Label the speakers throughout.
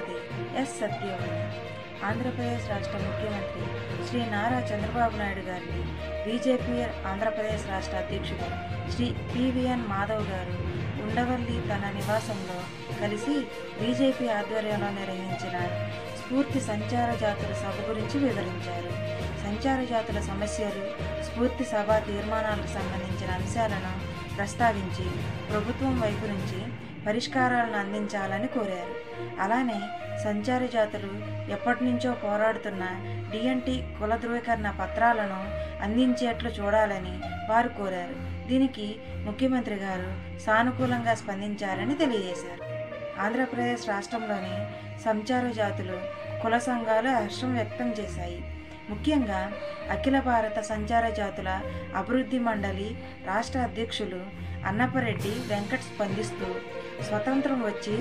Speaker 1: న్యాయమూర్తి ఎస్ సత్యవతి, ఆంధ్రప్రదేశ్ రాష్ట్ర ముఖ్యమంత్రి శ్రీ నారా చంద్రబాబు నాయుడు గారిని బీజేపీ ఆంధ్రప్రదేశ్ రాష్ట్ర అధ్యక్షుడు శ్రీ పివిఎన్ మాధవ్ గారు ఉండవల్లి తన నివాసంలో కలిసి బీజేపీ ఆధ్వర్యంలో నిర్వహించిన స్ఫూర్తి సంచార జాతుల సభ గురించి వివరించారు. సంచార జాతుల సమస్యలు, స్ఫూర్తి సభ తీర్మానాలకు సంబంధించిన అంశాలను ప్రస్తావించి ప్రభుత్వం వైపు నుంచి పరిష్కారాలను అందించాలని కోరారు. అలానే సంచార జాతులు ఎప్పటి నుంచో పోరాడుతున్న డిఎన్టీ కుల ధృవీకరణ పత్రాలను అందించేట్లు చూడాలని వారు కోరారు. దీనికి ముఖ్యమంత్రి గారు సానుకూలంగా స్పందించారని తెలియజేశారు. ఆంధ్రప్రదేశ్ రాష్ట్రంలోని సంచార జాతులు కుల సంఘాలు హర్షం వ్యక్తం చేశాయి. ముఖ్యంగా అఖిల భారత సంచార జాతుల అభివృద్ధి మండలి రాష్ట్ర అధ్యక్షులు అన్నపరెడ్డి వెంకట్ స్పందిస్తూ, స్వతంత్రం వచ్చి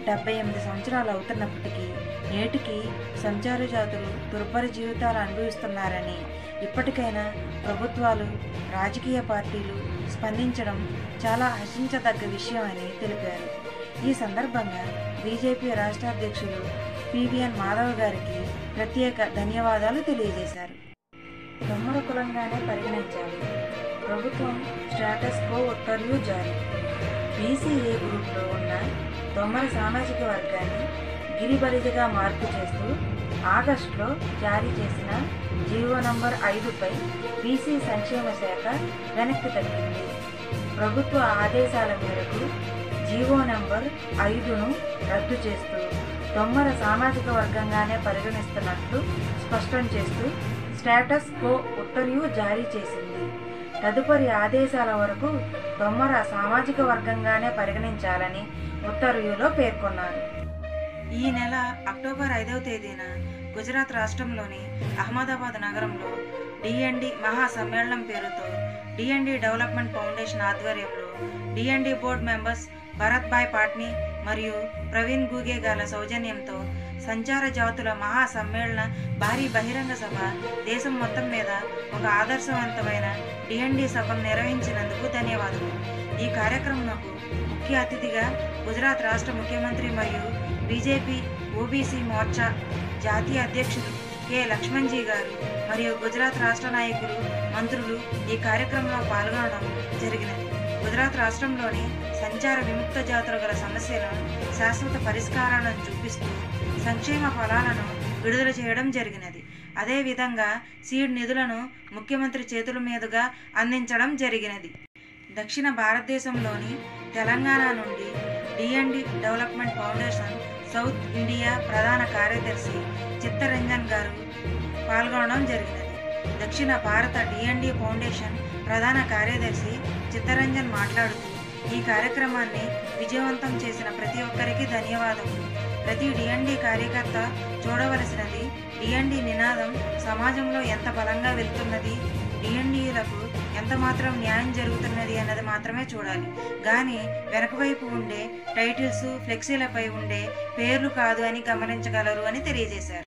Speaker 1: 78 సంవత్సరాలు అవుతున్నప్పటికీ నేటికి సంచార జాతులు దుర్భర జీవితాలు అనుభవిస్తున్నారని, ఇప్పటికైనా ప్రభుత్వాలు, రాజకీయ పార్టీలు స్పందించడం చాలా హర్షించదగ్గ విషయం అని తెలిపారు. ఈ సందర్భంగా బీజేపీ రాష్ట్ర అధ్యక్షులు పివిఎన్ మాధవ్ గారికి ప్రత్యేక ధన్యవాదాలు తెలియజేశారు. దొమ్మర కులంగానే పరిగణించాలి, ప్రభుత్వం స్టేటస్ కో ఉత్తర్వులు జారీ. బీసీఏ గ్రూప్లో ఉన్న దొమ్మర సామాజిక వర్గాన్ని గిరిబలిజగా మార్పు చేస్తూ ఆగస్టులో జారీ చేసిన జీవో నంబర్ 5పై బీసీ సంక్షేమ శాఖ వెనక్కి తగ్గింది. ప్రభుత్వ ఆదేశాల మేరకు జీవో నంబర్ 5ను రద్దు చేస్తూ దొమ్మర సామాజిక వర్గంగానే పరిగణిస్తున్నట్లు స్పష్టం చేస్తూ స్టేటస్ కో ఉత్తర్వు జారీ చేసింది. తదుపరి ఆదేశాల వరకు దొమ్మర సామాజిక వర్గంగానే పరిగణించాలని ఉత్తర్వులో పేర్కొన్నారు. ఈ నెల అక్టోబర్ 5వ తేదీన గుజరాత్ రాష్ట్రంలోని అహ్మదాబాద్ నగరంలో డిఎన్డి మహా సమ్మేళనం పేరుతో డిఎన్డి డెవలప్మెంట్ ఫౌండేషన్ ఆధ్వర్యంలో డిఎన్డి బోర్డు మెంబర్స్ భరత్ భాయ్ పాట్నీ మరియు ప్రవీణ్ గూగే గాల సౌజన్యంతో సంచార జాతుల మహా సమ్మేళన భారీ బహిరంగ సభ దేశం మొత్తం మీద ఒక ఆదర్శవంతమైన డిఎన్డి సభను నిర్వహించినందుకు ధన్యవాదాలు. ఈ కార్యక్రమంకు ముఖ్య అతిథిగా గుజరాత్ రాష్ట్ర ముఖ్యమంత్రి మరియు బీజేపీ ఓబీసీ మోర్చా జాతీయ అధ్యక్షులు కె లక్ష్మణ్జీ గారు మరియు గుజరాత్ రాష్ట్ర నాయకులు, మంత్రులు ఈ కార్యక్రమంలో పాల్గొనడం జరిగినది. గుజరాత్ రాష్ట్రంలోని సంచార విముక్త జాతులు గల సమస్యలను శాశ్వత పరిష్కారాలను చూపిస్తూ సంక్షేమ ఫలాలను విడుదల చేయడం జరిగినది. అదేవిధంగా సీడ్ నిధులను ముఖ్యమంత్రి చేతుల మీదుగా అందించడం జరిగినది. దక్షిణ భారతదేశంలోని తెలంగాణ నుండి DND development foundation south India ప్రధాన కార్యదర్శి చిత్తరంజన్ గారు పాల్గొనడం జరిగినది. దక్షిణ భారత డిఎన్డి ఫౌండేషన్ ప్రధాన కార్యదర్శి చిత్తరంజన్ మాట్లాడుతూ, ఈ కార్యక్రమాన్ని విజయవంతం చేసిన ప్రతి ఒక్కరికి ధన్యవాదములు. ప్రతి డిఎన్డి కార్యకర్త చూడవలసినది డిఎన్డి నినాదం సమాజంలో ఎంత బలంగా వెళ్తున్నది, డిఎన్డీలకు ఎంత మాత్రం న్యాయం జరుగుతున్నది అన్నది మాత్రమే చూడాలి. కానీ వెనకవైపు ఉండే టైటిల్స్, ఫ్లెక్సీలపై ఉండే పేర్లు కాదు అని గమనించగలరు అని తెలియజేశారు.